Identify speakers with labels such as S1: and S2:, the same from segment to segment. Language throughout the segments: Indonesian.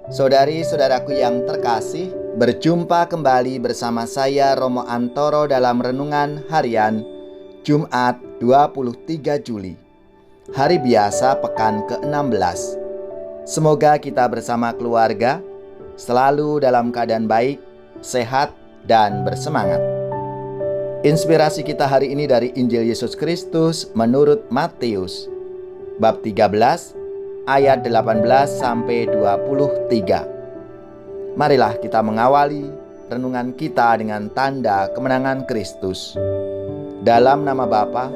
S1: Saudari-saudaraku yang terkasih, berjumpa kembali bersama saya Romo Antoro dalam Renungan Harian Jumat 23 Juli, hari biasa pekan ke-16. Semoga kita bersama keluarga selalu dalam keadaan baik, sehat, dan bersemangat. Inspirasi kita hari ini dari Injil Yesus Kristus menurut Matius bab 13 ayat 18 sampai 23. Marilah kita mengawali renungan kita dengan tanda kemenangan Kristus. Dalam nama Bapa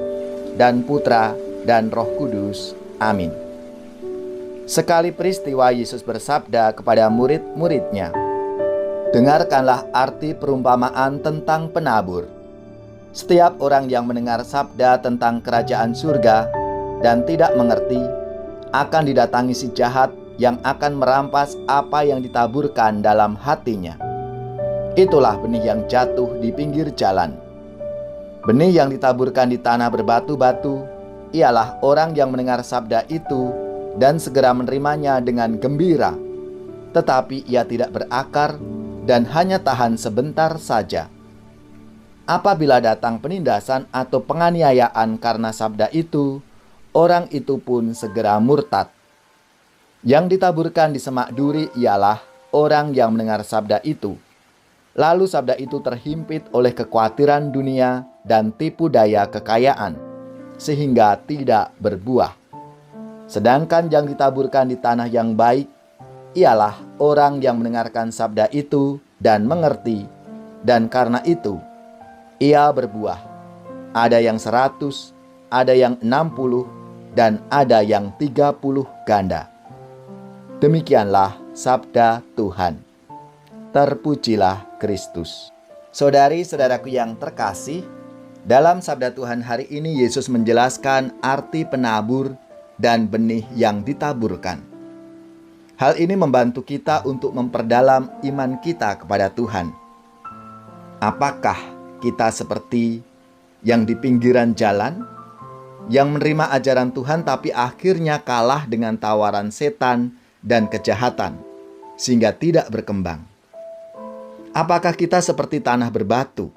S1: dan Putra dan Roh Kudus. Amin. Sekali peristiwa Yesus bersabda kepada murid-muridnya, "Dengarkanlah arti perumpamaan tentang penabur. Setiap orang yang mendengar sabda tentang kerajaan surga dan tidak mengerti, akan didatangi si jahat yang akan merampas apa yang ditaburkan dalam hatinya. Itulah benih yang jatuh di pinggir jalan. Benih yang ditaburkan di tanah berbatu-batu ialah orang yang mendengar sabda itu dan segera menerimanya dengan gembira, tetapi ia tidak berakar dan hanya tahan sebentar saja. Apabila datang penindasan atau penganiayaan karena sabda itu, orang itu pun segera murtad. Yang ditaburkan di semak duri ialah orang yang mendengar sabda itu. Lalu sabda itu terhimpit oleh kekhawatiran dunia dan tipu daya kekayaan, sehingga tidak berbuah. Sedangkan yang ditaburkan di tanah yang baik ialah orang yang mendengarkan sabda itu dan mengerti, dan karena itu ia berbuah. Ada yang 100, ada yang 60, dan ada yang 30 ganda." Demikianlah sabda Tuhan. Terpujilah Kristus. Saudari-saudaraku yang terkasih, dalam sabda Tuhan hari ini Yesus menjelaskan arti penabur dan benih yang ditaburkan. Hal ini membantu kita untuk memperdalam iman kita kepada Tuhan. Apakah kita seperti yang di pinggiran jalan, yang menerima ajaran Tuhan tapi akhirnya kalah dengan tawaran setan dan kejahatan, sehingga tidak berkembang? Apakah kita seperti tanah berbatu,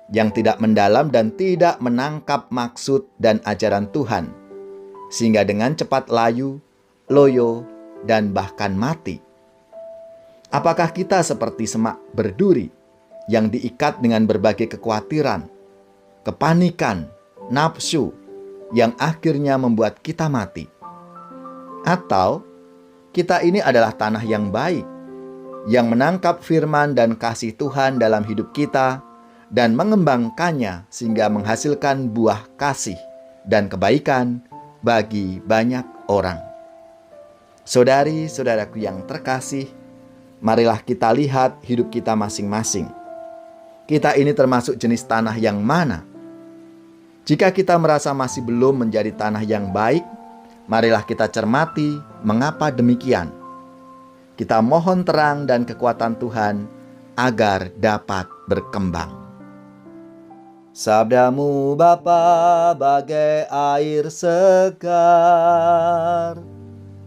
S1: yang tidak mendalam dan tidak menangkap maksud dan ajaran Tuhan, sehingga dengan cepat layu, loyo, dan bahkan mati? Apakah kita seperti semak berduri, yang diikat dengan berbagai kekhawatiran, kepanikan, nafsu, yang akhirnya membuat kita mati? Atau kita ini adalah tanah yang baik, yang menangkap firman dan kasih Tuhan dalam hidup kita dan mengembangkannya sehingga menghasilkan buah kasih dan kebaikan bagi banyak orang? Saudari-saudaraku yang terkasih, marilah kita lihat hidup kita masing-masing. Kita ini termasuk jenis tanah yang mana? Jika kita merasa masih belum menjadi tanah yang baik, marilah kita cermati mengapa demikian. Kita mohon terang dan kekuatan Tuhan agar dapat berkembang. Sabdamu Bapa bagai air segar,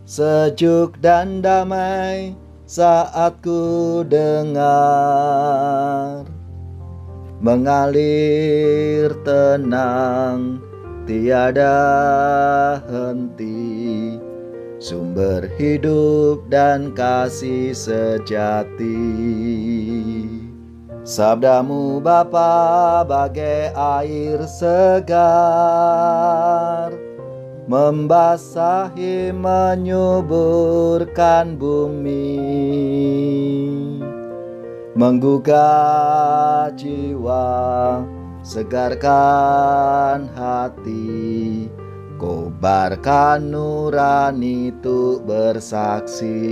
S1: sejuk dan damai saat ku dengar. Mengalir tenang, tiada henti, sumber hidup dan kasih sejati. Sabdamu Bapa bagai air segar, membasahi menyuburkan bumi, menggugah jiwa, segarkan hati, kobarkan nurani untuk bersaksi.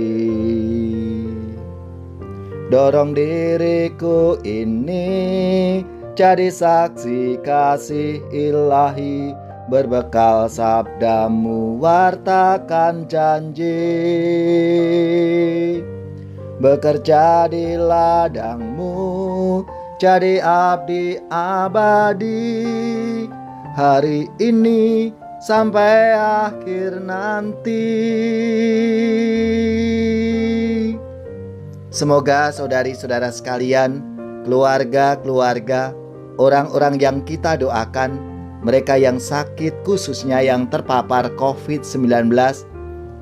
S1: Dorong diriku ini jadi saksi kasih ilahi, berbekal sabdamu wartakan janji. Bekerja di ladangmu, jadi abdi abadi, hari ini sampai akhir nanti. Semoga saudari-saudara sekalian, keluarga-keluarga, orang-orang yang kita doakan, mereka yang sakit khususnya yang terpapar COVID-19,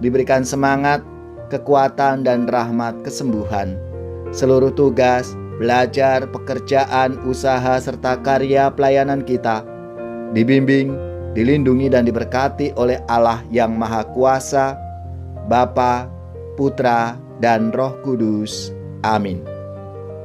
S1: diberikan semangat, kekuatan dan rahmat kesembuhan. Seluruh tugas, belajar, pekerjaan, usaha, serta karya pelayanan kita dibimbing, dilindungi dan diberkati oleh Allah yang Maha Kuasa, Bapa, Putra, dan Roh Kudus. Amin.